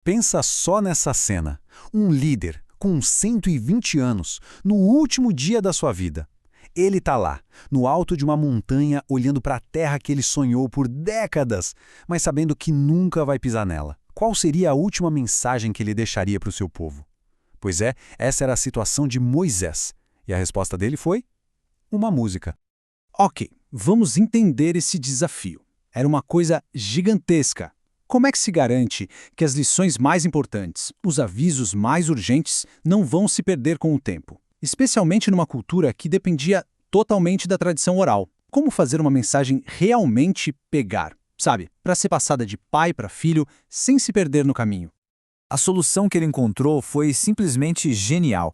Pensa só nessa cena. Um líder com 120 anos, no último dia da sua vida. Ele está lá, no alto de uma montanha, olhando para a terra que ele sonhou por décadas, mas sabendo que nunca vai pisar nela. Qual seria a última mensagem que ele deixaria para o seu povo? Pois é, essa era a situação de Moisés. E a resposta dele foi uma música. Ok, vamos entender esse desafio. Era uma coisa gigantesca. Como é que se garante que as lições mais importantes, os avisos mais urgentes, não vão se perder com o tempo? Especialmente numa cultura que dependia totalmente da tradição oral. Como fazer uma mensagem realmente pegar, sabe? Para ser passada de pai para filho, sem se perder no caminho. A solução que ele encontrou foi simplesmente genial.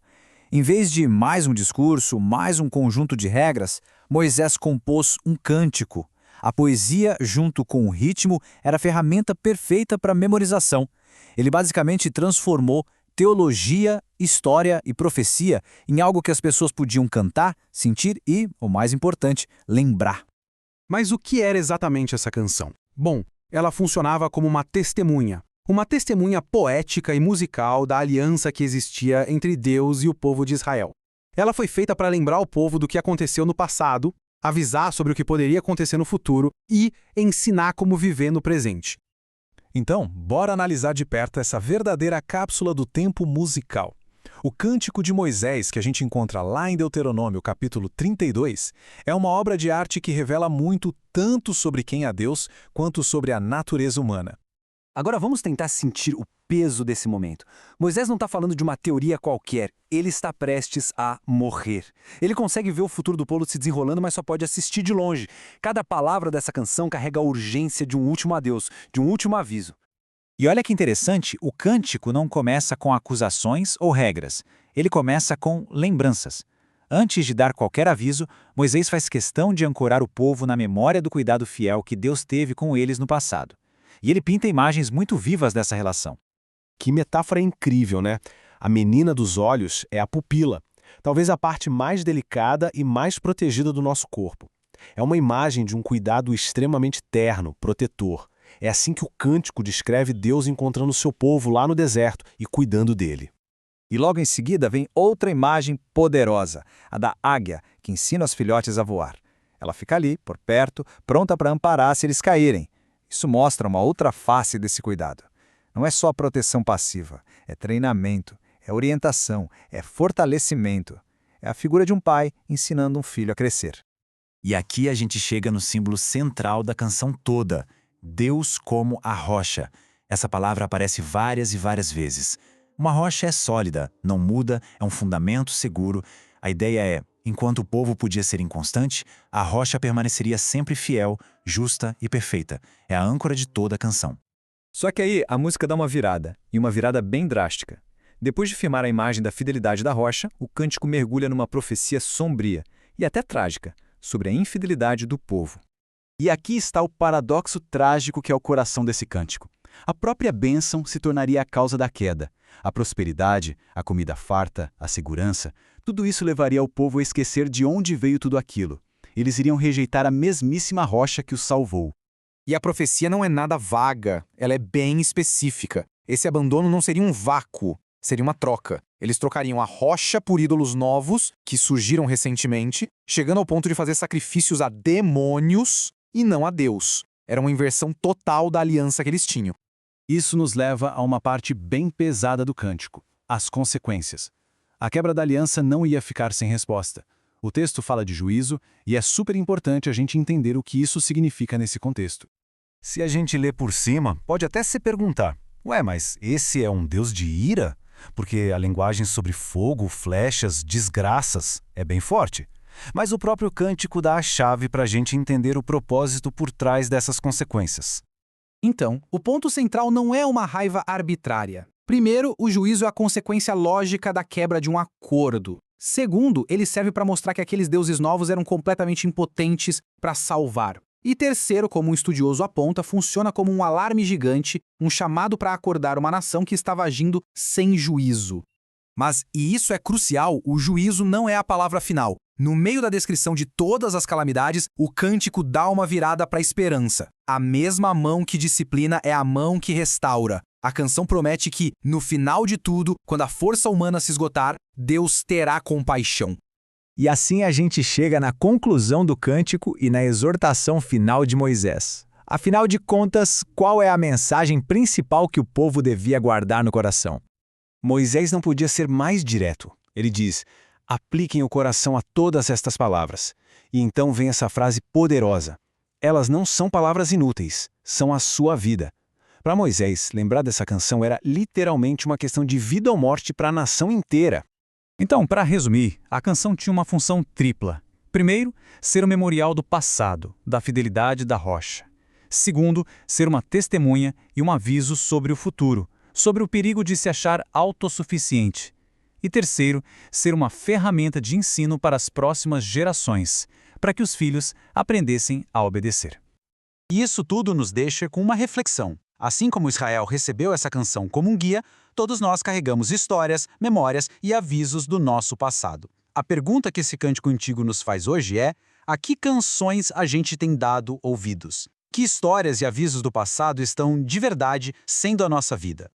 Em vez de mais um discurso, mais um conjunto de regras, Moisés compôs um cântico. A poesia, junto com o ritmo, era a ferramenta perfeita para memorização. Ele basicamente transformou teologia, história e profecia em algo que as pessoas podiam cantar, sentir e, o mais importante, lembrar. Mas o que era exatamente essa canção? Bom, ela funcionava como uma testemunha poética e musical da aliança que existia entre Deus e o povo de Israel. Ela foi feita para lembrar o povo do que aconteceu no passado, avisar sobre o que poderia acontecer no futuro e ensinar como viver no presente. Então, bora analisar de perto essa verdadeira cápsula do tempo musical. O Cântico de Moisés, que a gente encontra lá em Deuteronômio, capítulo 32, é uma obra de arte que revela muito tanto sobre quem é Deus, quanto sobre a natureza humana. Agora vamos tentar sentir o peso desse momento. Moisés não está falando de uma teoria qualquer, ele está prestes a morrer. Ele consegue ver o futuro do povo se desenrolando, mas só pode assistir de longe. Cada palavra dessa canção carrega a urgência de um último adeus, de um último aviso. E olha que interessante, o cântico não começa com acusações ou regras. Ele começa com lembranças. Antes de dar qualquer aviso, Moisés faz questão de ancorar o povo na memória do cuidado fiel que Deus teve com eles no passado. E ele pinta imagens muito vivas dessa relação. Que metáfora incrível, né? A menina dos olhos é a pupila, talvez a parte mais delicada e mais protegida do nosso corpo. É uma imagem de um cuidado extremamente terno, protetor. É assim que o cântico descreve Deus encontrando seu povo lá no deserto e cuidando dele. E logo em seguida vem outra imagem poderosa, a da águia, que ensina os filhotes a voar. Ela fica ali, por perto, pronta para amparar se eles caírem. Isso mostra uma outra face desse cuidado. Não é só proteção passiva, é treinamento, é orientação, é fortalecimento. É a figura de um pai ensinando um filho a crescer. E aqui a gente chega no símbolo central da canção toda, Deus como a rocha. Essa palavra aparece várias e várias vezes. Uma rocha é sólida, não muda, é um fundamento seguro. A ideia é, enquanto o povo podia ser inconstante, a rocha permaneceria sempre fiel, justa e perfeita. É a âncora de toda a canção. Só que aí a música dá uma virada, e uma virada bem drástica. Depois de firmar a imagem da fidelidade da rocha, o cântico mergulha numa profecia sombria, e até trágica, sobre a infidelidade do povo. E aqui está o paradoxo trágico que é o coração desse cântico. A própria bênção se tornaria a causa da queda. A prosperidade, a comida farta, a segurança, tudo isso levaria o povo a esquecer de onde veio tudo aquilo. Eles iriam rejeitar a mesmíssima rocha que os salvou. E a profecia não é nada vaga, ela é bem específica. Esse abandono não seria um vácuo, seria uma troca. Eles trocariam a rocha por ídolos novos, que surgiram recentemente, chegando ao ponto de fazer sacrifícios a demônios e não a Deus. Era uma inversão total da aliança que eles tinham. Isso nos leva a uma parte bem pesada do cântico, as consequências. A quebra da aliança não ia ficar sem resposta. O texto fala de juízo e é super importante a gente entender o que isso significa nesse contexto. Se a gente lê por cima, pode até se perguntar, ué, mas esse é um Deus de ira? Porque a linguagem sobre fogo, flechas, desgraças é bem forte. Mas o próprio cântico dá a chave para a gente entender o propósito por trás dessas consequências. Então, o ponto central não é uma raiva arbitrária. Primeiro, o juízo é a consequência lógica da quebra de um acordo. Segundo, ele serve para mostrar que aqueles deuses novos eram completamente impotentes para salvar. E terceiro, como um estudioso aponta, funciona como um alarme gigante, um chamado para acordar uma nação que estava agindo sem juízo. Mas, e isso é crucial, o juízo não é a palavra final. No meio da descrição de todas as calamidades, o cântico dá uma virada para a esperança. A mesma mão que disciplina é a mão que restaura. A canção promete que, no final de tudo, quando a força humana se esgotar, Deus terá compaixão. E assim a gente chega na conclusão do cântico e na exortação final de Moisés. Afinal de contas, qual é a mensagem principal que o povo devia guardar no coração? Moisés não podia ser mais direto. Ele diz: apliquem o coração a todas estas palavras. E então vem essa frase poderosa. Elas não são palavras inúteis, são a sua vida. Para Moisés, lembrar dessa canção era literalmente uma questão de vida ou morte para a nação inteira. Então, para resumir, a canção tinha uma função tripla. Primeiro, ser um memorial do passado, da fidelidade da rocha. Segundo, ser uma testemunha e um aviso sobre o futuro, sobre o perigo de se achar autossuficiente. E terceiro, ser uma ferramenta de ensino para as próximas gerações, para que os filhos aprendessem a obedecer. E isso tudo nos deixa com uma reflexão. Assim como Israel recebeu essa canção como um guia, todos nós carregamos histórias, memórias e avisos do nosso passado. A pergunta que esse cântico antigo nos faz hoje é: a que canções a gente tem dado ouvidos? Que histórias e avisos do passado estão, de verdade, sendo a nossa vida?